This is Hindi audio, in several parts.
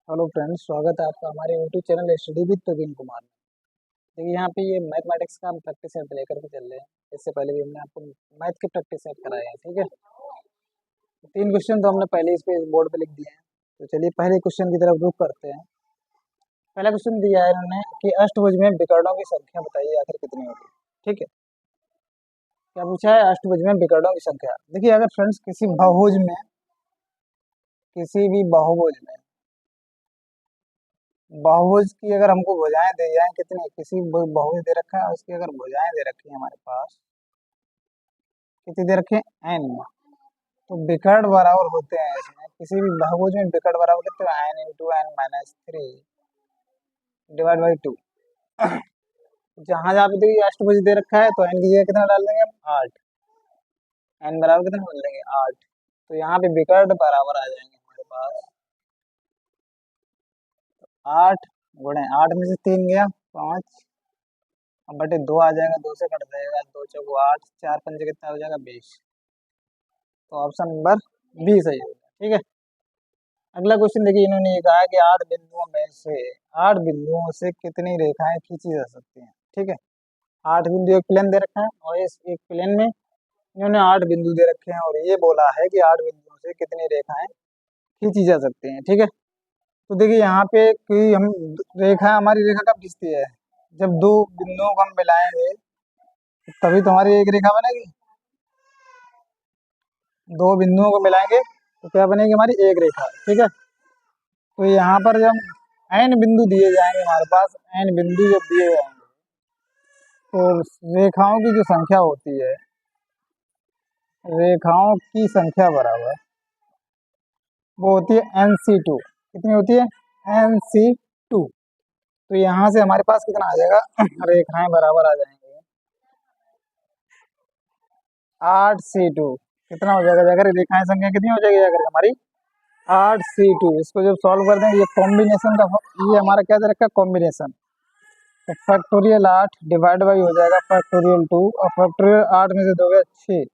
हेलो फ्रेंड्स, स्वागत है आपका हमारे YouTube channel study with Praveen Kumar में। देखिए यहाँ पे ये मैथमेटिक्स का हम प्रैक्टिस सेट लेकर के चल रहे हैं। इससे पहले भी हमने आपको मैथ के प्रैक्टिस सेट कराए हैं, ठीक है। तो 3 क्वेश्चन तो हमने पहले इस पे बोर्ड पे लिख दिए हैं। तो चलिए पहले क्वेश्चन की तरफ रुख करते हैं। पहला क्वेश्चन दिया है इन्होंने कि अष्टभुज में विकर्णों की संख्या बताइए आखिर कितनी होगी। ठीक है, क्या पूछा है? अष्टभुज में विकर्णों की संख्या। देखिए अगर फ्रेंड्स किसी भी बहुभुज में बहुभुज की अगर हमको भुजाएं दे जाए, कितनी, किसी बहुभुज दे रखा है, उसकी अगर भुजाएं दे रखी है हमारे पास, कितनी दे रखे हैं? एन। तो विकर्ण बराबर होते हैं इसमें, किसी भी बहुभुज में विकर्ण बराबर कितने? N into N minus 3 divide by 2। जहां जहां पे देखिए अष्टभुज दे रखा है तो एन की जगह कितना डाल देंगे हम? 8। एन बराबर कितना डाल देंगे? 8। तो यहाँ पे विकर्ण बराबर आ जाएंगे हमारे पास 8 गुणे 8 में से 3 गया 5, अब बटे 2 आ जाएगा, 2 से कट जाएगा, 2 चौको 8, 4 पंजे कितना हो जाएगा? 20। तो ऑप्शन नंबर बी सही होगा, ठीक है। अगला क्वेश्चन देखिए, इन्होंने ये कहा है कि 8 बिंदुओं से कितनी रेखाएं खींची जा सकती हैं। ठीक है, 8 बिंदु एक प्लेन दे रखा है और इस एक प्लेन में इन्होंने 8 बिंदु दे रखे हैं और ये बोला है कि 8 बिंदुओं से कितनी रेखाएं खींची जा सकती हैं। ठीक है, तो देखिए यहाँ पे कि हम हमारी रेखा कब खींचती है? जब दो बिंदुओं को हम मिलाएंगे तभी तो हमारी एक रेखा बनेगी। दो बिंदुओं को मिलाएंगे तो क्या बनेगी? हमारी एक रेखा, ठीक है। तो यहाँ पर जब एन बिंदु दिए जाएंगे हमारे पास, एन बिंदु जब दिए जाएंगे तो रेखाओं की जो संख्या होती है, रेखाओं की संख्या बराबर वो होती है NC2। कितनी होती है? NC2। तो यहाँ से हमारे पास कितना आ जाएगा? रेखाएं बराबर आ जाएंगे 8C2। कितना हो जाएगा जाकर? रेखाएं संख्या कितनी हो जाएगी जाकर हमारी? 8C2। इसको जब सॉल्व कर देंगे, ये कॉम्बिनेशन का, ये हमारा क्या दे रखा है? कॉम्बिनेशन। तो फैक्टोरियल 8 डिवाइड बाई हो जाएगा फैक्टोरियल 2, और फैक्टोरियल 8 में से 2 गया 6।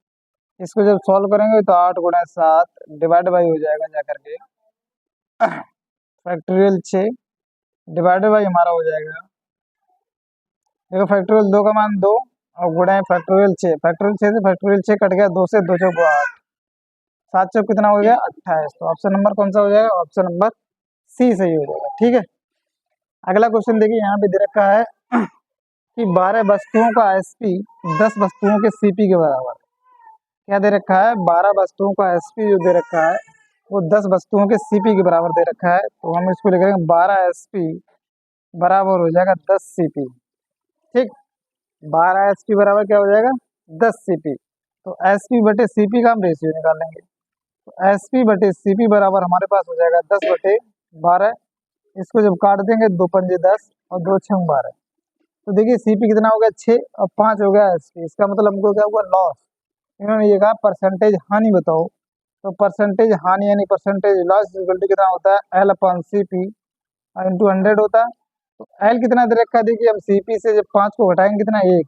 इसको जब सॉल्व करेंगे तो 8 गुणा 7 डिवाइड बाई हो जाएगा जाकर के फैक्टोरियल 6 डिवाइड बाई हमारा हो जाएगा, देखो फैक्टोरियल 2 का मान 2 और गुणा फैक्टोरियल 6, फैक्टोरियल 6 से फैक्टोरियल 6 कट गया, 2 से 2 चौको 8, 7 चौक कितना हो गया? 28। तो ऑप्शन नंबर कौन सा हो जाएगा? ऑप्शन नंबर सी सही हो जाएगा, ठीक है। अगला क्वेश्चन देखिए, यहाँ पे दे रखा है कि 12 वस्तुओं का एसपी 10 वस्तुओं के सीपी के बराबर। क्या दे रखा है? 12 वस्तुओं का एसपी जो दे रखा है वो 10 वस्तुओं के सीपी के बराबर दे रखा है। तो हम इसको लिखेंगे 12 एसपी बराबर हो जाएगा 10 सीपी। ठीक, 12 एसपी बराबर क्या हो जाएगा? 10 सीपी। तो एसपी बटे सीपी का हम रेशियो निकालेंगे। तो एसपी बटे सीपी बराबर हमारे पास हो जाएगा 10/12। इसको जब काट देंगे, 2 पंजे 10 और 2 छंग 12। तो देखिए सीपी कितना हो गया? 6 और 5 हो गया एसपी। इसका मतलब हमको क्या हुआ? लॉस। इन्होंने ये कहा परसेंटेज हानि बताओ। तो परसेंटेज हानि यानी परसेंटेज लॉस इक्वल टू कितना होता है? L upon C P into 100 होता है। तो एल कितना दे रखा है? देखिए हम सीपी से जब 5 को घटाएंगे कितना? 1।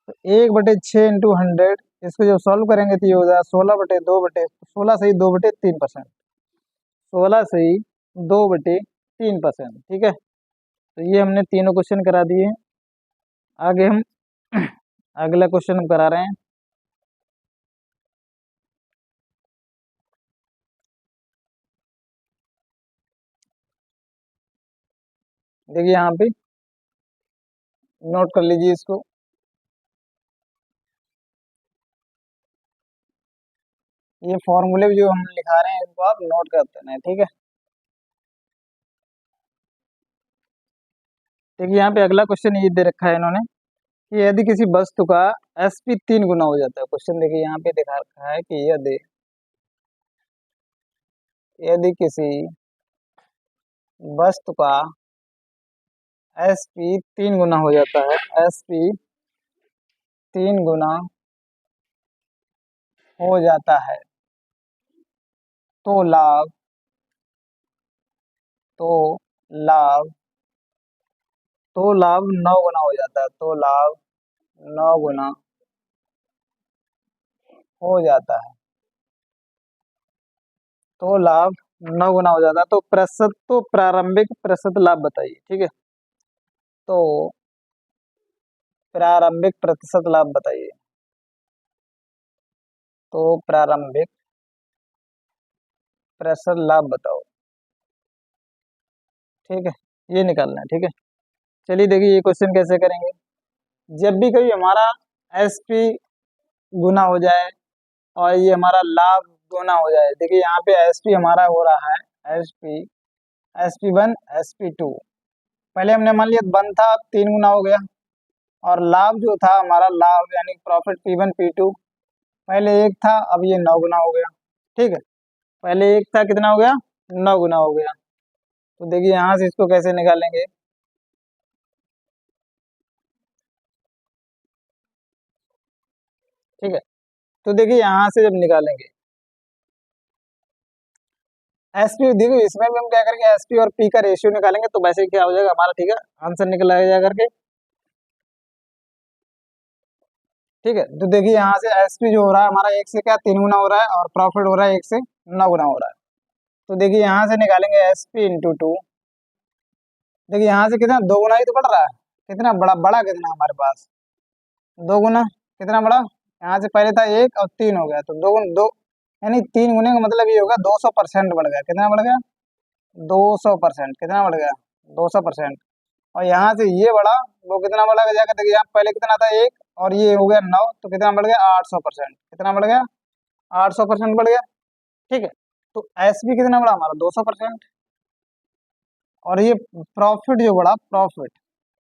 तो 1/6 इंटू 100। इसको जब सॉल्व करेंगे तो ये हो जाएगा 16 सही 2/3%। 2/3%, ठीक है। तो ये हमने तीनों क्वेश्चन करा दिए। आगे हम अगला क्वेश्चन हम करा रहे हैं। देखिए यहाँ पे नोट कर लीजिए इसको। ये फॉर्मूले जो हम लिखा रहे हैं इसको आप नोट करते हैं, ठीक है। देखिए यहाँ पे अगला क्वेश्चन ये दे रखा है इन्होंने कि यदि किसी वस्तु का एसपी 3 गुना हो जाता है। क्वेश्चन देखिए यहाँ पे दिखा रखा है कि यदि यदि किसी वस्तु का एसपी 3 गुना हो जाता है, एसपी 3 गुना हो जाता है तो लाभ तो लाभ तो लाभ 9 गुना हो जाता है, तो लाभ 9 गुना हो जाता है, तो लाभ 9 गुना हो जाता है। तो प्रारंभिक प्रतिशत लाभ बताइए। ठीक है, तो प्रारंभिक प्रतिशत लाभ बताइए। तो प्रारंभिक प्रतिशत लाभ बताओ। ठीक है, ये निकालना है। ठीक है, चलिए देखिए ये क्वेश्चन कैसे करेंगे। जब भी कभी हमारा एस पी गुना हो जाए और ये हमारा लाभ गुना हो जाए, देखिए यहाँ पे एस पी हमारा हो रहा है S P one S P two. पहले हमने मान लिया वन था, अब 3 गुना हो गया। और लाभ जो था हमारा लाभ यानी profit P one P two, पहले 1 था, अब ये 9 गुना हो गया। ठीक है, पहले 1 था, कितना हो गया? 9 गुना हो गया। तो देखिए यहाँ से इसको कैसे निकालेंगे। ठीक है, तो देखिए यहाँ से जब निकालेंगे एस पी, देखिए इसमें भी हम क्या करेंगे, एस पी और पी का रेशियो निकालेंगे, तो वैसे ही क्या हो जाएगा हमारा। ठीक है, आंसर निकल आएगा करके। ठीक है, तो देखिए यहाँ से एस पी जो हो रहा है हमारा 1 से क्या 3 गुना हो रहा है, और प्रॉफिट हो रहा है 1 से 9 गुना हो रहा है। तो देखिए यहाँ से निकालेंगे एस पी इंटू टू। देखिए यहाँ से कितना 2 गुना ही तो बढ़ रहा है। कितना बड़ा बड़ा कितना हमारे पास 2 गुना। कितना बड़ा? यहाँ से पहले था 1 और 3 हो गया, तो 2 गुना 2 यानी 3 गुने का मतलब ये होगा 200% बढ़ गया। कितना बढ़ गया? 200%। कितना बढ़ गया? 200%। और यहाँ से ये बढ़ा, वो कितना बढ़ा जाएगा? देखिए यहाँ पहले कितना था 1 और ये हो गया 9, तो कितना बढ़ गया? 800%। कितना बढ़ गया? 800% बढ़ गया। ठीक है, तो एस बी कितना बढ़ा हमारा? 200%। और ये प्रॉफिट जो बढ़ा, प्रॉफिट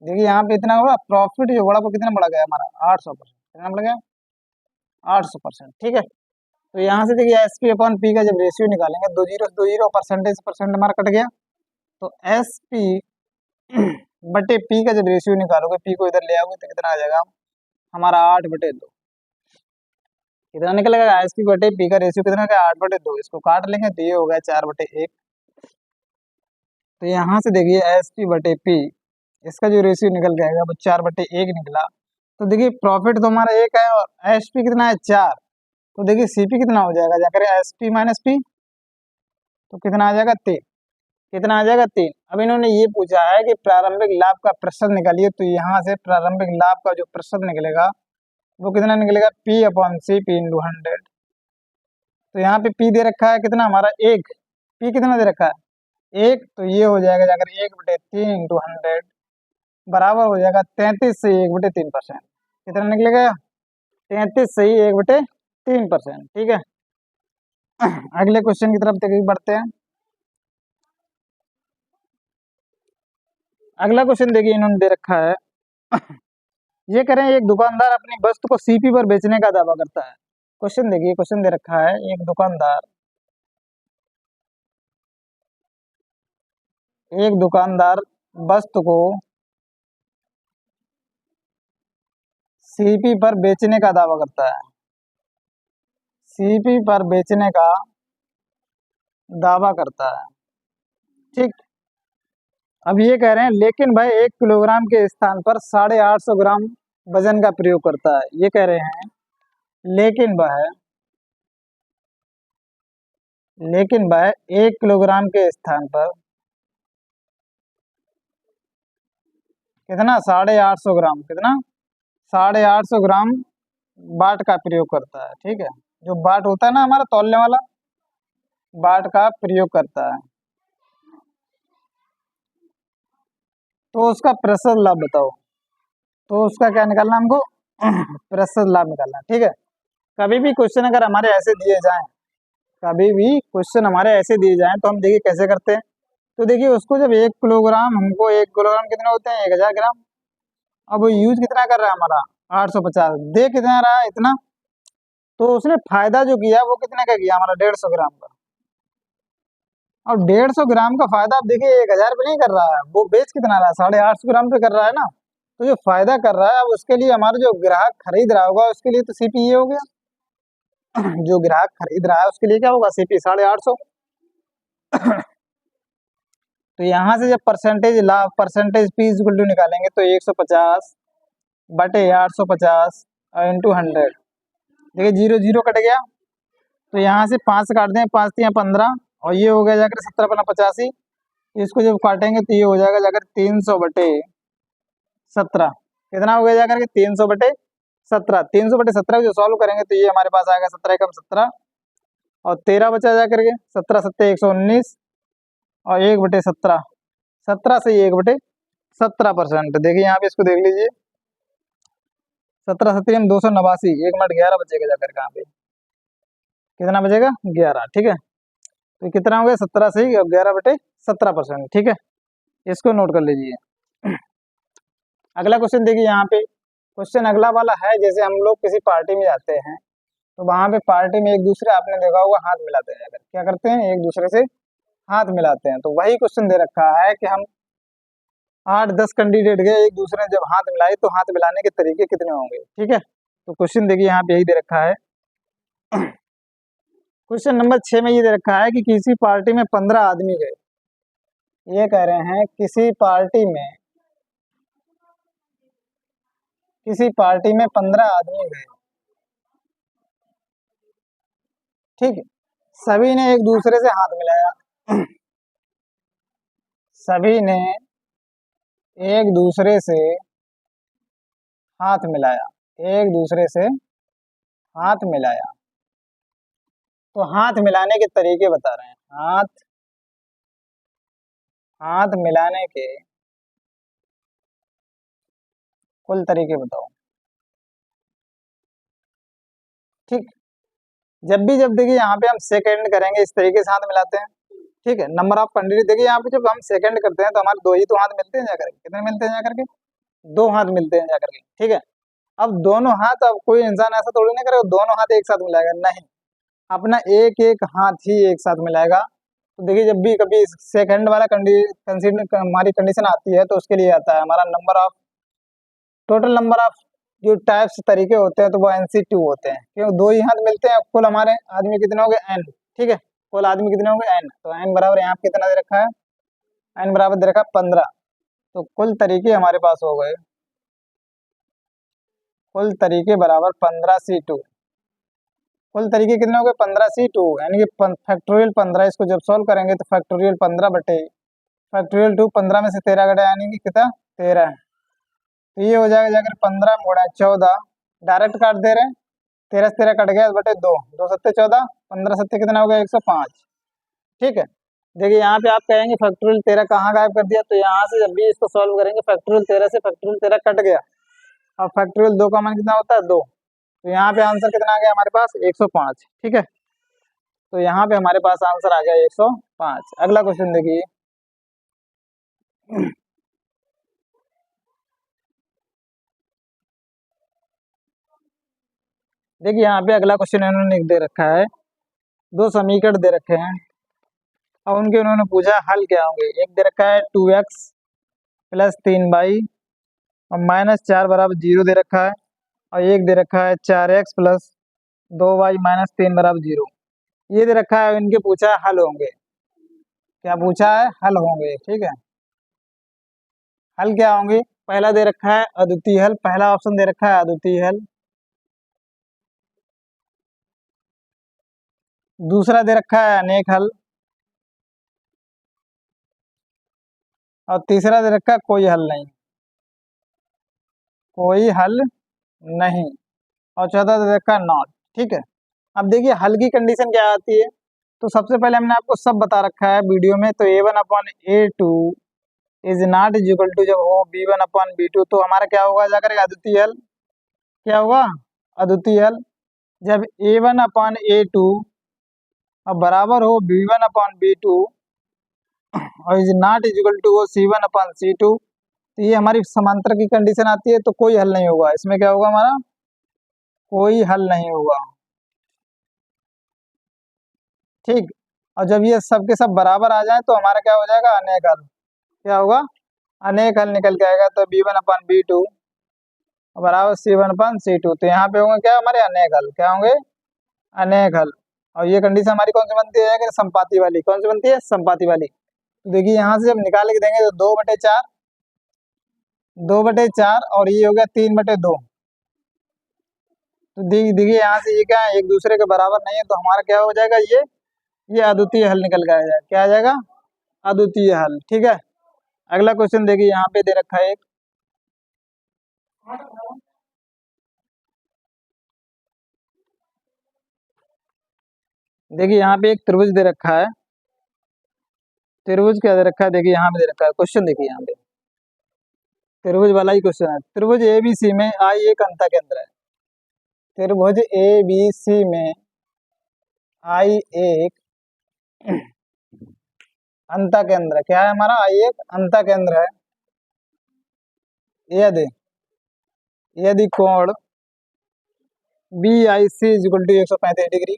देखिए यहाँ पे इतना हुआ, प्रॉफिट जो बढ़ा वो कितना बढ़ गया हमारा? 800%। कितना बढ़ गया? 800%। ठीक है, तो यहाँ से देखिए एस पी अपॉन पी का जब रेशियो निकालेंगे, दो जीरो परसेंटेज परसेंट हमारा कट गया, तो एस पी बटे पी का जब रेशियो निकालोगे, पी को इधर ले आओगे तो कितना आ जाएगा हमारा? 8/2। कितना निकलेगा? एस पी बटे पी का रेशियो कितना का? 8/2। इसको काट लेंगे तो ये हो गया 4/1। तो यहाँ से देखिए एस पी बटे पी, इसका जो रेशियो निकल के आएगा वो 4/1 निकला। तो देखिए प्रॉफिट तो हमारा 1 है और एस पी कितना है? 4। तो देखिए सीपी कितना हो जाएगा, जाकर एस पी माइनस पी, तो कितना आ जाएगा? 3। कितना आ जाएगा? 3। अब इन्होंने ये पूछा है कि प्रारंभिक लाभ का प्रतिशत निकालिए, तो यहाँ से प्रारंभिक लाभ का जो प्रतिशत निकलेगा वो कितना निकलेगा? P upon C, P into 100। तो यहाँ पे पी दे रखा है कितना हमारा? 1। पी कितना दे रखा है? 1। तो ये हो जाएगा जाकर 1/3 इंटू 100 बराबर हो जाएगा 33 से 1/3%। कितना निकलेगा? 33 से ही 1/3%। ठीक है, अगले क्वेश्चन की तरफ देखिए बढ़ते हैं। अगला क्वेश्चन देखिए इन्होंने दे रखा है, ये करें एक दुकानदार अपनी वस्तु को सीपी पर बेचने का दावा करता है। क्वेश्चन देखिए, क्वेश्चन दे रखा है एक दुकानदार वस्तु को सीपी पर बेचने का दावा करता है। सीपी पर बेचने का दावा करता है। ठीक, अब ये कह रहे हैं लेकिन भाई 1 किलोग्राम के स्थान पर 850 ग्राम वजन का प्रयोग करता है। ये कह रहे हैं लेकिन वह 1 किलोग्राम के स्थान पर कितना? 850 ग्राम। कितना? 850 ग्राम बाट का प्रयोग करता है। ठीक है, जो बाट होता है ना हमारा तौलने वाला, बाट का प्रयोग करता है। तो उसका प्रतिशत लाभ बताओ। तो उसका क्या निकालना हमको? प्रतिशत लाभ निकालना। ठीक है, कभी भी क्वेश्चन अगर हमारे ऐसे दिए जाएं, कभी भी क्वेश्चन हमारे ऐसे दिए जाएं तो हम देखिए कैसे करते हैं। तो देखिए उसको जब 1 किलोग्राम, हमको 1 किलोग्राम कितने होते हैं? 1000 ग्राम। अब वो यूज कितना कर रहा है हमारा? 850। दे कितना रहा है? इतना। तो उसने फायदा जो किया वो कितने का किया हमारा? 150 ग्राम का। अब 150 ग्राम का फायदा आप देखिए 1000 पे नहीं कर रहा है, वो बेच कितना रहा है? 850 ग्राम पे कर रहा है ना। तो जो फायदा कर रहा है, अब उसके लिए हमारा जो ग्राहक खरीद रहा होगा उसके लिए तो सीपी ये हो गया। जो ग्राहक खरीद रहा है उसके लिए क्या होगा? सीपी 850। तो यहाँ से जब परसेंटेज लाभ, परसेंटेज पी इक्वल टू निकालेंगे तो 150 बटे 850 इंटू 100। देखिए 0 0 कट गया, तो यहाँ से 5 काट दें, 5 × 15 और ये हो गया जाकर 17×85। इसको जब काटेंगे तो ये हो जाएगा जाकर 300/17। कितना हो गया जाकर के 300/17। 300/17 को जो सॉल्व करेंगे तो ये हमारे पास आएगा 17×17 और 13 बचा जाकर के 17×7=119 और 1/17। 17 से 1/17%। देखिए यहाँ पे इसको देख लीजिए, 17×7 289। 1 मिनट 11 बचेगा जाकर कहाँ पे, कितना बचेगा 11। ठीक है, तो कितना हो गया 17 से 11/17%। ठीक है, इसको नोट कर लीजिए। अगला क्वेश्चन देखिए यहाँ पे, क्वेश्चन अगला वाला है, जैसे हम लोग किसी पार्टी में जाते हैं तो वहां पे पार्टी में एक दूसरे, आपने देखा होगा, हाथ मिलाते हैं जाकर, क्या करते हैं, एक दूसरे से हाथ मिलाते हैं। तो वही क्वेश्चन दे रखा है कि हम 8-10 कैंडिडेट गए, एक दूसरे ने जब हाथ मिलाए तो हाथ मिलाने के तरीके कितने होंगे। ठीक है, तो क्वेश्चन देखिए यहाँ पे यही दे रखा है। क्वेश्चन नंबर 6 में ये दे रखा है कि किसी पार्टी में 15 आदमी गए। ये कह रहे हैं किसी पार्टी में 15 आदमी गए। ठीक है, सभी ने एक दूसरे से हाथ मिलाया। सभी ने एक दूसरे से हाथ मिलाया, एक दूसरे से हाथ मिलाया। तो हाथ मिलाने के तरीके बता रहे हैं। हाथ मिलाने के कुल तरीके बताओ। ठीक, जब देखिए यहाँ पे हम सेकंड करेंगे, इस तरीके से हाथ मिलाते हैं। ठीक है, नंबर ऑफ कैंडिडेट, देखिए यहाँ पे जब हम सेकंड करते हैं तो हमारे दो ही तो हाथ मिलते हैं जाकर के। कितने मिलते हैं जाकर के, 2 हाथ मिलते हैं जाकर के। ठीक है, अब दोनों हाथ, अब कोई इंसान ऐसा थोड़ी नहीं करेगा दोनों हाथ एक साथ मिलाएगा, नहीं, अपना एक एक हाथ ही एक साथ मिलाएगा। तो देखिए जब भी कभी सेकंड वाला कंसीडर हमारी कंडीशन आती है तो उसके लिए आता है हमारा टोटल नंबर ऑफ जो टाइप्स तरीके होते हैं तो वो NC2 होते हैं, क्योंकि 2 ही हाथ मिलते हैं। कुल हमारे आदमी कितने हो गए, n। ठीक है, कुल आदमी कितने हो गए n, तो n बराबर यहाँ पे कितना दे रखा है, n बराबर दे रखा है 15। तो कुल तरीके हमारे पास हो गए, कुल तरीके बराबर 15C2। कुल तरीके कितने हो गए 15C2, यानी कि फैक्टोरियल 15। इसको जब सॉल्व करेंगे तो फैक्टोरियल 15 बटे फैक्टोरियल 2, 15 में से 13 घटा यानी कि कितना 13। तो ये हो जाएगा जाकर 15 गुणा 14, डायरेक्ट काट दे रहे हैं, 13 से 13 कट गया बटे 2, 2 सत्ते 14, 15 सत्ते कितना हो गया 105। ठीक है, देखिए यहाँ पे आप कहेंगे फैक्टोरियल 13 कहाँ गायब कर दिया, तो यहाँ से जब भी इसको सॉल्व करेंगे फैक्टोरियल 13 से फैक्टोरियल 13 कट गया। अब फैक्टोरियल 2 का मान कितना होता है 2, तो यहाँ पे आंसर कितना आ गया हमारे पास 105। ठीक है, तो यहाँ पे हमारे पास आंसर आ गया 105। अगला क्वेश्चन देखिए। देखिए यहाँ पे अगला क्वेश्चन इन्होंने दे रखा है, 2 समीकरण दे रखे हैं और उनके उन्होंने पूछा हल क्या होंगे। एक दे रखा है 2x + 3y और -4 बराबर 0 दे रखा है, और एक दे रखा है 4x + 2y - 3 बराबर 0। ये दे रखा है, इनके पूछा है हल होंगे। क्या पूछा है, हल होंगे। ठीक है, हल क्या होंगे, पहला दे रखा है अद्वितीय हल, पहला ऑप्शन दे रखा है अद्वितीय हल। दूसरा दे रखा है अनेक हल, और तीसरा दे रखा है कोई हल नहीं, कोई हल नहीं, और चौथा दे रखा है नॉट। ठीक है, अब देखिए हल की कंडीशन क्या आती है, तो सबसे पहले हमने आपको सब बता रखा है वीडियो में। तो A1/A2 is not is equal to, जब हो B1/B2 तो हमारा क्या होगा जाकर अद्वितीय हल, क्या होगा अद्वितीय हल। जब A1/A2 अब बराबर हो B1/B2 और is not is equal to हो C1/C2, तो ये हमारी समांतर की कंडीशन आती है, तो कोई हल नहीं होगा इसमें। क्या होगा हमारा, कोई हल नहीं होगा। ठीक, और जब ये सब के सब बराबर आ जाए तो हमारा क्या हो जाएगा अनेक हल। क्या होगा, अनेक हल निकल के आएगा। तो B1/B2 बराबर C1/C2, तो यहाँ पे होंगे क्या हमारे अनेक हल, क्या होंगे अनेक हल। और ये कंडीशन हमारी कौन सी बनती है, संपाती वाली। कौन सी बनती है, संपाती वाली। तो देखिए यहाँ से जब निकाल के देंगे तो 2/4, 2/4 और ये हो गया 3/2। तो देखिए यहाँ से ये क्या है, एक दूसरे के बराबर नहीं है, तो हमारा क्या हो जाएगा, ये ये अद्वितीय हल निकल कर आ जाएगा। क्या आ जाएगा? अद्वितीय हल। ठीक है, अगला क्वेश्चन देखिए, यहाँ पे दे रखा है एक, देखिए यहाँ पे एक त्रिभुज दे रखा है। त्रिभुज क्या दे रखा है? देखिए यहाँ पे दे रखा है क्वेश्चन, देखिए यहाँ पे त्रिभुज वाला ही क्वेश्चन है। त्रिभुज एबीसी में आई एक अंतः केंद्र है। त्रिभुज एबीसी में आई एक अंतः केंद्र, क्या है हमारा? आई एक अंतः केंद्र है। यदि यदि कोण B I C is equal to 135 degree,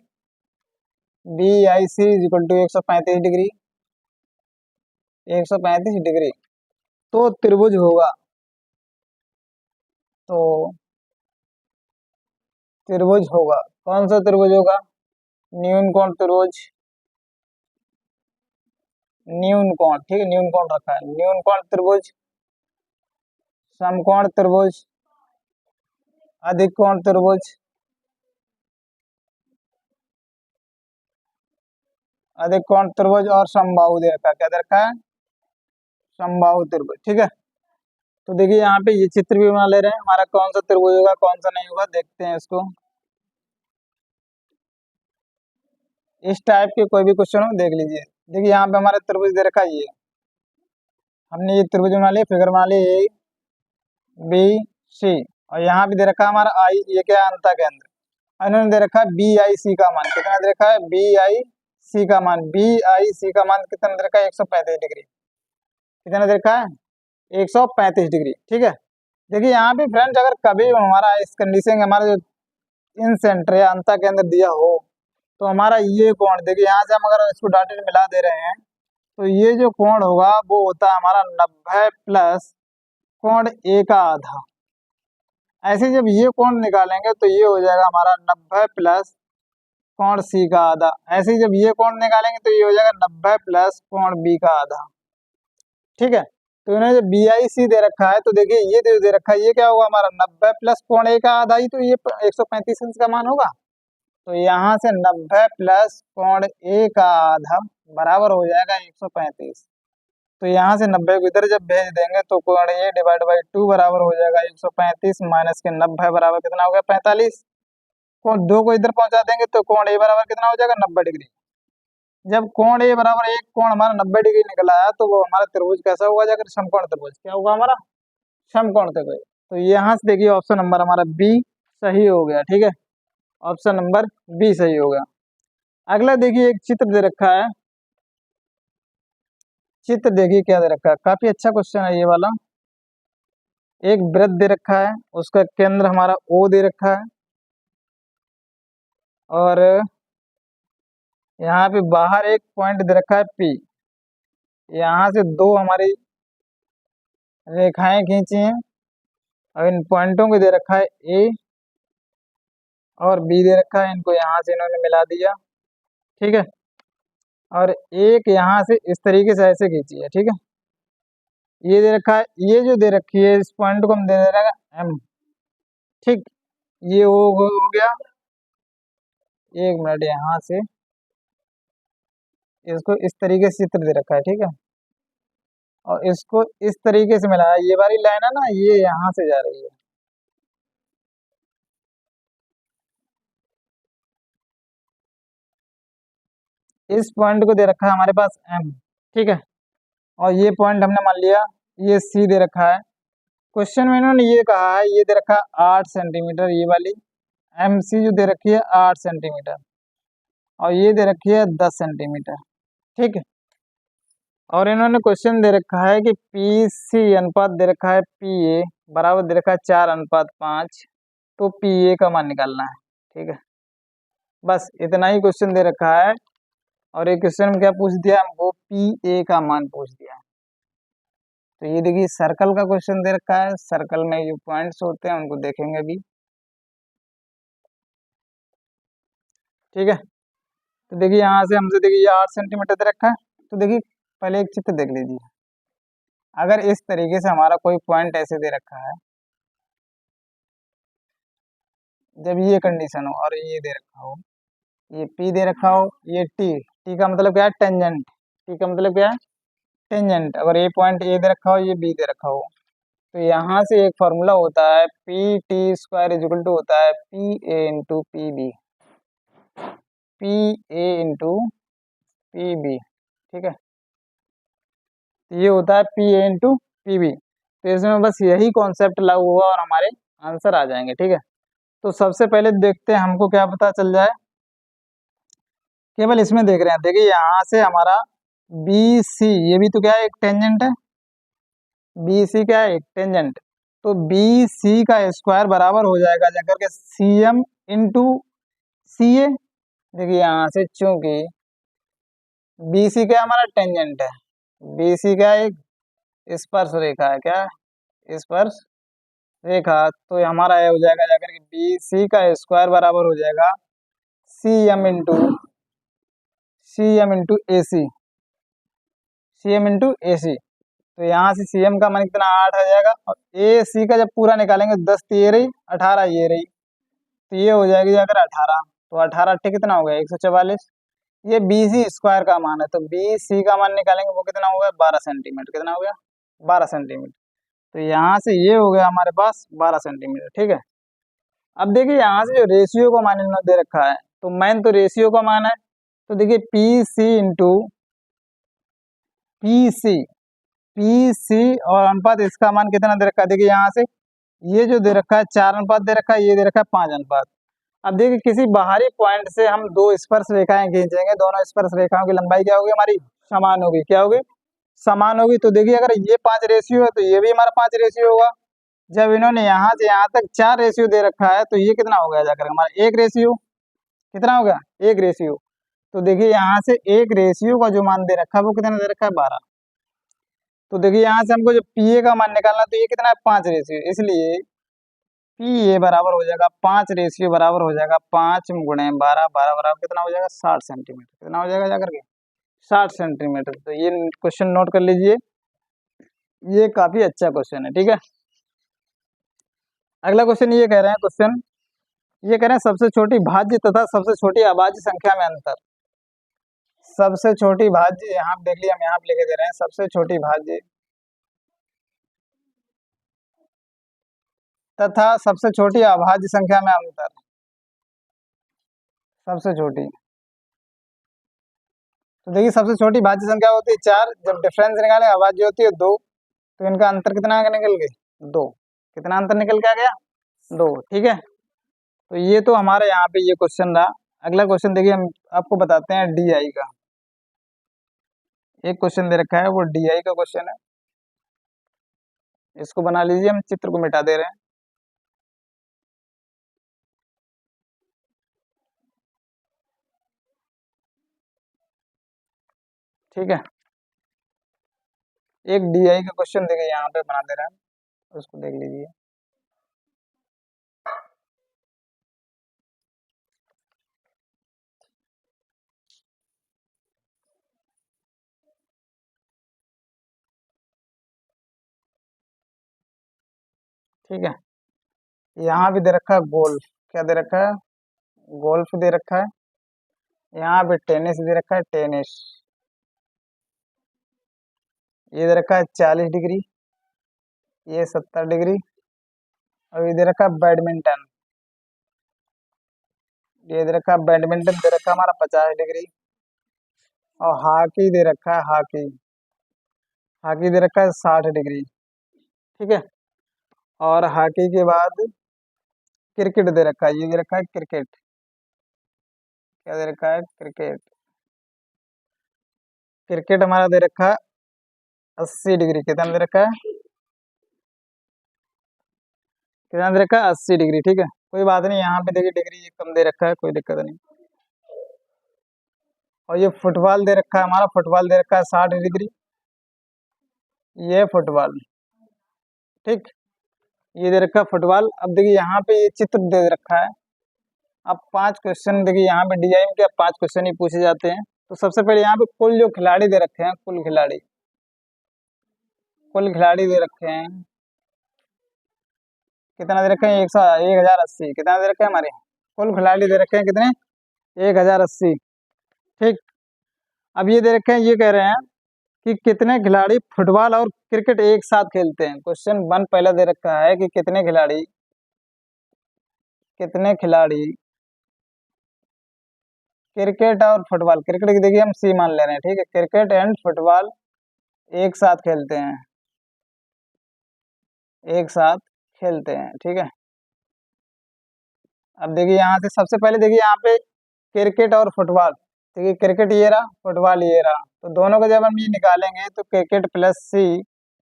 B I C is equal to 135 degree, 135 degree, तो त्रिभुज होगा। तो त्रिभुज होगा, कौन सा त्रिभुज होगा? न्यून कोण त्रिभुज, न्यून कोण, ठीक है, न्यून कोण रखा है। न्यून कोण त्रिभुज, समकोण त्रिभुज, अधिक कोण त्रिभुज, अधिक कोण त्रिभुज और समबाहु दे रखा है। क्या दे रखा है? समबाहु त्रिभुज। ठीक है, तो देखिए यहाँ पे ये चित्र भी बना ले रहे हैं, हमारा कौन सा त्रिभुज होगा कौन सा नहीं होगा, देखते हैं इसको। इस टाइप के कोई भी क्वेश्चन हो देख लीजिए। देखिए यहाँ पे हमारा त्रिभुज दे रखा है, ये हमने ये त्रिभुज बना लिया, फिगर बना लिया, ए बी सी, और यहाँ भी दे रखा है हमारा आई, ये क्या है? अंतः केंद्र। इन्होंने दे रखा है बी आई सी का मान, कितना दे रखा है? बी आई सी का मान, बी आई सी का मान कितना दे रखा है? 135 डिग्री। कितना दे रखा है? 135 डिग्री। ठीक है, देखिए यहाँ पे फ्रेंड्स, अगर कभी हमारा इस कंडीशन हमारा जो इन सेंटर या अंतः केंद्र दिया हो, तो हमारा ये कोण, देखिए यहाँ से हम अगर इसको डॉटेड मिला दे रहे हैं, तो ये जो कोण होगा वो होता है हमारा 90 प्लस कोण ए का आधा। ऐसे जब ये कोण निकालेंगे तो ये हो जाएगा हमारा 90 प्लस कोण सी का आधा। ऐसे ही जब ये कोण निकालेंगे तो ये हो जाएगा 90 प्लस कोण बी का आधा। ठीक है, तो इन्होंने जब बी आई सी दे रखा है, तो देखिए ये दे रखा है, ये क्या होगा हमारा? 90 प्लस कोण ए का आधा ही तो ये 135 अंश का मान होगा। तो यहाँ से 90 प्लस कोण ए का आधा बराबर हो जाएगा 135। तो यहाँ से 90 को इधर जब भेज देंगे तो कोण ए डिवाइड बाई 2 बराबर हो जाएगा 135 माइनस के 90 बराबर कितना हो गया? 45। कोण 2 को इधर पहुंचा देंगे तो कोण ए बराबर कितना हो जाएगा? 90 डिग्री। जब कोण ए बराबर एक कोण हमारा 90 डिग्री निकला है, तो वो हमारा त्रिभुज कैसा होगा? जाकर समकोण त्रिभुज। क्या होगा हमारा? समकोण त्रिभुज। तो यहाँ से देखिए ऑप्शन नंबर हमारा बी सही हो गया। ठीक है, ऑप्शन नंबर बी सही हो गया। अगला देखिए एक चित्र दे रखा है, चित्र देखिए क्या दे रखा है, काफी अच्छा क्वेश्चन है ये वाला। एक वृत्त दे रखा है, उसका केंद्र हमारा ओ दे रखा है, और यहाँ पे बाहर एक पॉइंट दे रखा है पी। यहाँ से दो हमारी रेखाएं खींची हैं, और इन पॉइंटों को दे रखा है ए और बी दे रखा है, इनको यहाँ से इन्होंने मिला दिया। ठीक है, और एक यहाँ से इस तरीके से ऐसे खींची है। ठीक है, ये दे रखा है, ये जो दे रखी है इस पॉइंट को हम दे रखा है एम। ठीक, ये हो गया। एक मिनट, यहाँ से इसको इस तरीके से चित्र दे रखा है। ठीक है, और इसको इस तरीके से मिलाया, ये वाली लाइन है ना, ये यहाँ से जा रही है। इस पॉइंट को दे रखा है हमारे पास एम। ठीक है, और ये पॉइंट हमने मान लिया ये सी दे रखा है। क्वेश्चन में इन्होंने ये कहा है, ये दे रखा है 8 सेंटीमीटर, ये वाली एम सी जो दे रखी है 8 सेंटीमीटर, और ये दे रखी है 10 सेंटीमीटर। ठीक है, और इन्होंने क्वेश्चन दे रखा है कि पी सी अनुपात दे रखा है पी ए बराबर दे रखा है 4:5, तो पी ए का मान निकालना है। ठीक है, बस इतना ही क्वेश्चन दे रखा है, और एक क्वेश्चन में क्या पूछ दिया हमको? पी ए का मान पूछ दिया। तो ये देखिए सर्कल का क्वेश्चन दे रखा है, सर्कल में जो पॉइंट्स होते हैं उनको देखेंगे अभी। ठीक है, तो देखिए यहाँ से हमसे देखिए ये 8 सेंटीमीटर दे रखा है। तो देखिए पहले एक चित्र देख लीजिए, अगर इस तरीके से हमारा कोई पॉइंट ऐसे दे रखा है, जब ये कंडीशन हो और ये दे रखा हो, ये पी दे रखा हो, ये टी, टी का मतलब क्या है, टेंजेंट। टी का मतलब क्या है, टेंजेंट। अगर ए पॉइंट ए दे रखा हो, ये बी दे रखा हो, तो यहाँ से एक फॉर्मूला होता है, P T square equal to होता है P A into P B. P A into P B, ठीक है। तो ये होता है P A into P B. तो इसमें बस यही कॉन्सेप्ट लागू हुआ और हमारे आंसर आ जाएंगे, ठीक है। तो सबसे पहले देखते हैं हमको क्या पता चल जाए। केवल इसमें देख रहे हैं, देखिए यहाँ से हमारा बी सी, ये भी तो क्या है, एक टेंजेंट है। बी सी क्या है, एक टेंजेंट। तो बी सी का स्क्वायर बराबर हो जाएगा जाकर के सी एम इंटू सी ए। देखिए यहाँ से चूंकि बी सी क्या है, हमारा टेंजेंट है, बी सी क्या है, एक स्पर्श रेखा है, क्या है, स्पर्श रेखा। तो ये हमारा ये हो जाएगा जाकर के बी सी का स्क्वायर बराबर हो जाएगा सी एम इंटू ए सी, सी एम इंटू ए सी। तो यहाँ से सी एम का मान कितना, 8 आ जाएगा, और ए सी का जब पूरा निकालेंगे 10 तो ये रही, 18 ये रही, तो ये हो जाएगी अगर 18। तो 18 अट्ठे कितना हो गया, 144। ये बी सी स्क्वायर का मान है, तो बी सी का मान निकालेंगे, वो कितना हो गया, 12 सेंटीमीटर। कितना हो गया, 12 सेंटीमीटर। तो यहाँ से ये हो गया हमारे पास 12 सेंटीमीटर, ठीक है। अब देखिए यहाँ से जो रेशियो का मान इन्होंने दे रखा है, तो मैन तो रेशियो का मान है, तो देखिए P C into P C, P C और अनुपात इसका मान कितना दे रखा है, देखिए यहाँ से ये जो दे रखा है 4 अनुपात दे रखा है, ये दे रखा है 5 अनुपात। अब देखिए किसी बाहरी पॉइंट से हम दो स्पर्श रेखाएं खींचेंगे, दोनों स्पर्श रेखाओं की लंबाई क्या होगी, हमारी समान होगी। क्या होगी, समान होगी। तो देखिए अगर ये 5 रेशियो है, तो ये भी हमारा 5 रेशियो होगा। जब इन्होंने यहाँ से यहाँ तक 4 रेशियो दे रखा है, तो ये कितना हो गया जाकर हमारा 1 रेशियो। कितना हो गया, 1 रेशियो। तो देखिए यहाँ से 1 रेशियो का जो मान दे रखा है, वो कितना दे रखा है, 12। तो देखिए यहाँ से हमको जो पी ए का मान निकालना है, तो ये कितना है, 5 रेशियो। इसलिए पी ए बराबर हो जाएगा 5 रेशियो बराबर हो जाएगा 5 गुणे 12, 12 बराबर कितना हो जाएगा, 60 सेंटीमीटर। कितना हो जाएगा जाकर के, 60 सेंटीमीटर। तो ये क्वेश्चन नोट कर लीजिए, ये काफी अच्छा क्वेश्चन है, ठीक है। अगला क्वेश्चन ये कह रहे हैं, क्वेश्चन ये कह रहे हैं सबसे छोटी भाज्य तथा सबसे छोटी अभाज्य संख्या में अंतर। सबसे छोटी भाज्य, यहाँ देख लिया, हम यहाँ पे लेके दे रहे हैं, सबसे छोटी भाज्य तथा सबसे छोटी अभाज्य संख्या में अंतर। सबसे छोटी, तो देखिए सबसे छोटी भाज्य संख्या होती है 4, जब डिफरेंस निकालें अभाज्य होती है 2, तो इनका अंतर कितना निकल गया, 2। कितना अंतर निकल के आ गया, 2, ठीक है। तो ये तो हमारे यहाँ पे ये क्वेश्चन रहा। अगला क्वेश्चन देखिए, हम आपको बताते हैं डी आई का। एक क्वेश्चन दे रखा है, वो डी आई का क्वेश्चन है। इसको बना लीजिए, हम चित्र को मिटा दे रहे हैं। ठीक है, एक डी आई का क्वेश्चन देखिए यहाँ पे बना दे रहे हैं, उसको देख लीजिए। ठीक है, यहाँ भी दे रखा है गोल्फ। क्या दे रखा है, गोल्फ दे रखा है। यहाँ पे टेनिस दे रखा है, टेनिस। ये दे रखा है 40 डिग्री, ये 70 डिग्री। और ये दे रखा है बैडमिंटन। ये दे रखा है बैडमिंटन, दे रखा है हमारा 50 डिग्री। और हॉकी दे रखा है, हॉकी, हॉकी दे रखा है 60 डिग्री। ठीक है, और हॉकी के बाद क्रिकेट दे रखा है, ये दे रखा है क्रिकेट। क्या दे रखा है, क्रिकेट। क्रिकेट हमारा दे रखा है 80 डिग्री। कितना दे रखा है, कितना दे रखा है, 80 डिग्री। ठीक है, कोई बात नहीं, यहाँ पे देखिए डिग्री कम दे रखा है, कोई दिक्कत नहीं। और ये फुटबॉल दे रखा है हमारा, फुटबॉल दे रखा है 60 डिग्री। ये फुटबॉल, ठीक, ये दे रखा है फुटबॉल। अब देखिए यहाँ पे ये चित्र दे रखा है। अब 5 क्वेश्चन देखिए यहाँ पे डिजाइन के 5 क्वेश्चन ही पूछे जाते हैं। तो सबसे पहले यहाँ पे कुल जो खिलाड़ी दे रखे हैं, कुल खिलाड़ी, कुल खिलाड़ी दे रखे हैं, कितना दे रखे हैं, 1080। कितना दे रखे हैं हमारे, कुल खिलाड़ी दे रखे हैं कितने, 1080। ठीक, अब ये दे रखे हैं, ये कह रहे हैं कि कितने खिलाड़ी फुटबॉल और क्रिकेट एक साथ खेलते हैं। क्वेश्चन 1 पहले दे रखा है कि कितने खिलाड़ी क्रिकेट और फुटबॉल, क्रिकेट की देखिए हम सी मान ले रहे हैं, ठीक है, क्रिकेट एंड फुटबॉल एक साथ खेलते हैं, एक साथ खेलते हैं, ठीक है। अब देखिए यहाँ से सबसे पहले देखिए यहाँ पे क्रिकेट और फुटबॉल, देखिए क्रिकेट ये रहा, फुटबॉल ये रहा, तो दोनों का जब हम ये निकालेंगे तो क्रिकेट प्लस सी,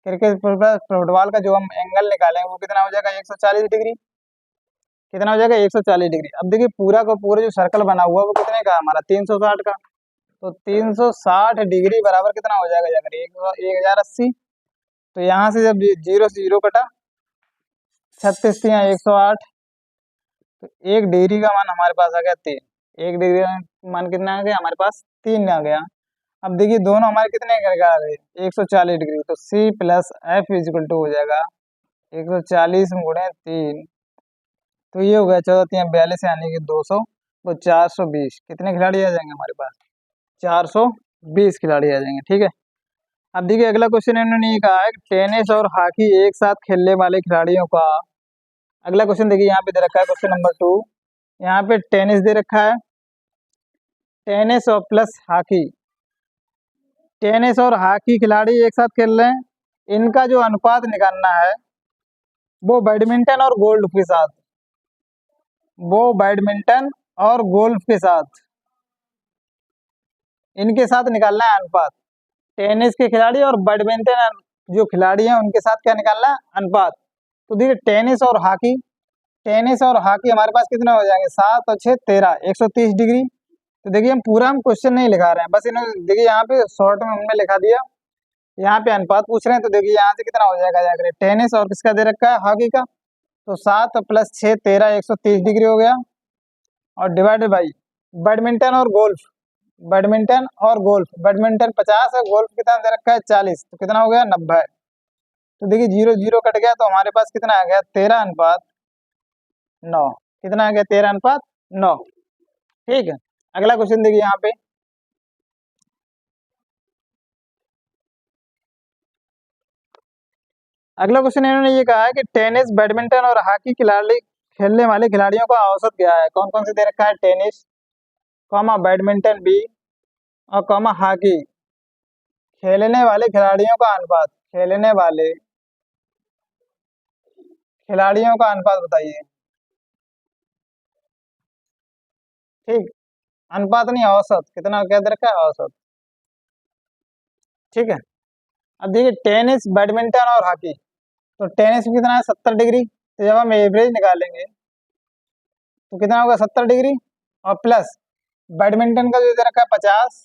क्रिकेट प्लस फुटबॉल का जो हम एंगल निकालेंगे वो कितना हो जाएगा, 140 डिग्री। कितना हो जाएगा, 140 डिग्री। अब देखिए पूरा का पूरा जो सर्कल बना हुआ है वो कितने का, हमारा 360 का, तो 360 डिग्री बराबर कितना हो जाएगा, जाकर 1080। तो यहाँ से जब जीरो से जीरो कटा, 36 यहाँ 108, तो 1 डिग्री का मान हमारे पास आ गया 3। 1 डिग्री का मान कितना आ गया हमारे पास, 3 आ गया। अब देखिए दोनों हमारे कितने करके आ गए, 140 डिग्री, तो C plus F equal to हो जाएगा 140 गुणे 3, तो ये हो गया 14×3 42 यानी कि 200, तो 420 कितने खिलाड़ी आ जाएंगे हमारे पास, 420 खिलाड़ी आ जाएंगे, ठीक है। अब देखिए अगला क्वेश्चन इन्होंने ये कहा है कि टेनिस और हॉकी एक साथ खेलने वाले खिलाड़ियों का, अगला क्वेश्चन देखिए यहाँ पे दे रखा है क्वेश्चन नंबर 2, यहाँ पे टेनिस दे रखा है, टेनिस और प्लस हॉकी, टेनिस और हॉकी खिलाड़ी एक साथ खेल रहे हैं, इनका जो अनुपात निकालना है वो बैडमिंटन और गोल्फ के साथ, वो बैडमिंटन और गोल्फ के साथ, इनके साथ निकालना है अनुपात, टेनिस के खिलाड़ी और बैडमिंटन जो खिलाड़ी हैं उनके साथ क्या निकालना है, अनुपात। तो देखिए टेनिस और हॉकी, टेनिस और हॉकी हमारे पास कितना हो जाएंगे, 7 और 6 13, 130 डिग्री। तो देखिए हम क्वेश्चन नहीं लिखा रहे हैं, बस इन्होंने देखिए यहाँ पे शॉर्ट में हमने लिखा दिया, यहाँ पे अनुपात पूछ रहे हैं, तो देखिए यहाँ से कितना हो जाएगा, जाकर टेनिस और किसका दे रखा है, हॉकी का, तो 7 प्लस 6 13, 130 डिग्री हो गया, और डिवाइडेड बाई बैडमिंटन और गोल्फ, बैडमिंटन और गोल्फ, बैडमिंटन 50 है, गोल्फ कितना दे रखा है 40, तो कितना हो गया 90। तो देखिए जीरो जीरो कट गया, तो हमारे पास कितना आ गया 13:9, कितना आ गया 13:9, ठीक है। अगला क्वेश्चन देखिए यहाँ पे, अगला क्वेश्चन इन्होंने ये कहा है कि टेनिस बैडमिंटन और हॉकी खिलाड़ी खेलने वाले खिलाड़ियों का औसत क्या है, कौन कौन से दे रखा है, टेनिस कॉमा बैडमिंटन बी और कॉमा हॉकी खेलने वाले खिलाड़ियों का अनुपात, खेलने वाले खिलाड़ियों का अनुपात बताइए, ठीक, अनुपात नहीं औसत, कितना क्या दे रखा है, औसत, ठीक है। अब देखिए टेनिस बैडमिंटन और हॉकी, तो टेनिस में कितना है 70 डिग्री, तो जब हम एवरेज निकालेंगे तो कितना होगा 70 डिग्री, और प्लस बैडमिंटन का जो दे रखा है 50,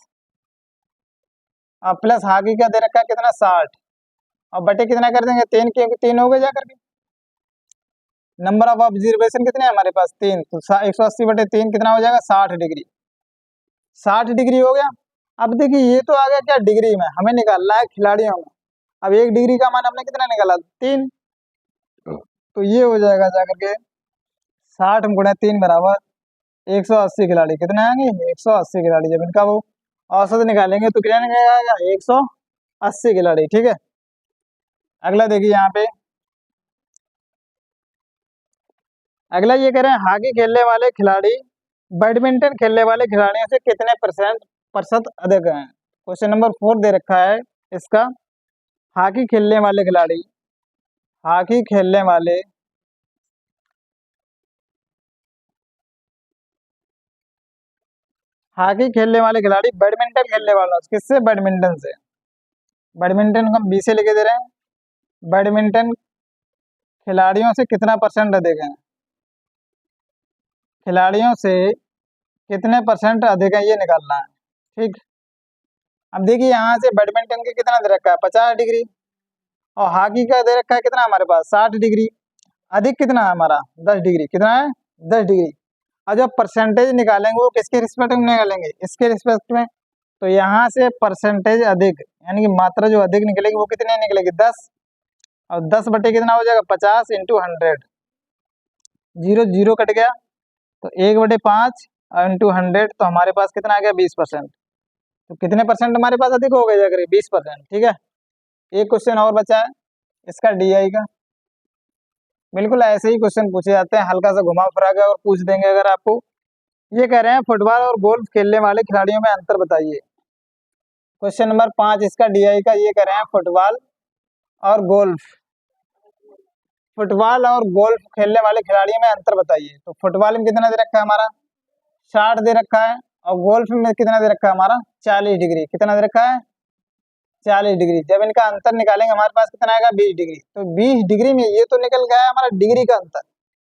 और प्लस हॉकी का दे रखा है कितना 60, और बटे कितना कर देंगे 3, क्योंकि 3 हो गए जाकर के, नंबर ऑफ ऑब्जर्वेशन कितने हैं हमारे पास 3, तो 180/3 कितना हो जाएगा 60 डिग्री, 60 डिग्री हो गया। अब देखिए ये तो आ गया क्या डिग्री में, हमें निकालना है खिलाड़ियों में। अब 1 डिग्री का मान हमने कितना निकाला 3, तो ये हो जाएगा जाकर के 60 गुणा 3 बराबर 180 खिलाड़ी, कितने आएंगे 180 खिलाड़ी, जब इनका वो औसत निकालेंगे तो कितना निकलेगा 180 खिलाड़ी, ठीक है। अगला देखिए यहाँ पे, अगला ये कह रहे हैं हॉकी खेलने वाले खिलाड़ी बैडमिंटन खेलने वाले खिलाड़ियों से कितने प्रतिशत अधिक हैं। क्वेश्चन नंबर 4 दे रखा है इसका, हॉकी खेलने वाले खिलाड़ी, हॉकी खेलने वाले हॉकी खेलने वाले खिलाड़ी बैडमिंटन खेलने वालों से, किससे, बैडमिंटन से, बैडमिंटन को हम बी से लेके दे रहे हैं, बैडमिंटन खिलाड़ियों से कितना % अधिक है, खिलाड़ियों से कितने % अधिक है ये निकालना है, ठीक। अब देखिए यहाँ से बैडमिंटन के कितना दे रखा है 50 डिग्री, और हॉकी का दे रखा है कितना हमारे पास 60 डिग्री, अधिक कितना है हमारा 10 डिग्री, कितना है 10 डिग्री। और जब परसेंटेज निकालेंगे वो किसके रिस्पेक्ट में निकालेंगे, इसके रिस्पेक्ट में, तो यहाँ से परसेंटेज अधिक यानी कि मात्रा जो अधिक निकलेगी वो कितनी निकलेगी 10, और 10 बटे कितना हो जाएगा 50 × 100, जीरो जीरो कट गया, तो 1/5 × 100, तो हमारे पास कितना आ गया 20%, तो कितने परसेंट हमारे पास अधिक हो गए जाकर 20%। ठीक है, एक क्वेश्चन और बचा है इसका डीआई का। बिल्कुल ऐसे ही क्वेश्चन पूछे जाते हैं, हल्का सा घुमा फिरा के और पूछ देंगे अगर आपको। ये कह रहे हैं फुटबॉल और गोल्फ खेलने वाले खिलाड़ियों में अंतर बताइए। क्वेश्चन नंबर 5 इसका डीआई का। ये कह रहे हैं फुटबॉल और गोल्फ, फुटबॉल और गोल्फ खेलने वाले खिलाड़ियों में अंतर बताइए। तो फुटबॉल में कितना दे रखा है हमारा 60 दे रखा है, और गोल्फ में कितना दे रखा है हमारा 40 डिग्री। कितना दे रखा है 40 डिग्री। जब इनका अंतर निकालेंगे हमारे पास कितना आएगा 20 डिग्री। तो 20 डिग्री में ये तो निकल गया है हमारा डिग्री का अंतर,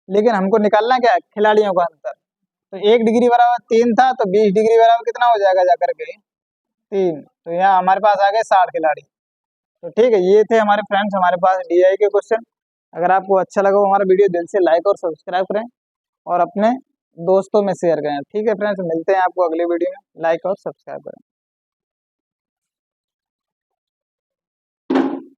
लेकिन हमको निकालना क्या है खिलाड़ियों का अंतर। तो 1 डिग्री बराबर 3 था, तो 20 डिग्री बराबर कितना हो जाएगा जाकर के 3। तो यहाँ हमारे पास आ गए 60 खिलाड़ी। तो ठीक है, ये थे हमारे फ्रेंड्स हमारे पास डीआई के क्वेश्चन। अगर आपको अच्छा लगा हमारा वीडियो दिल से लाइक और सब्सक्राइब करें और अपने दोस्तों में शेयर करें। ठीक है फ्रेंड्स, मिलते हैं आपको अगले वीडियो में। लाइक और सब्सक्राइब करें।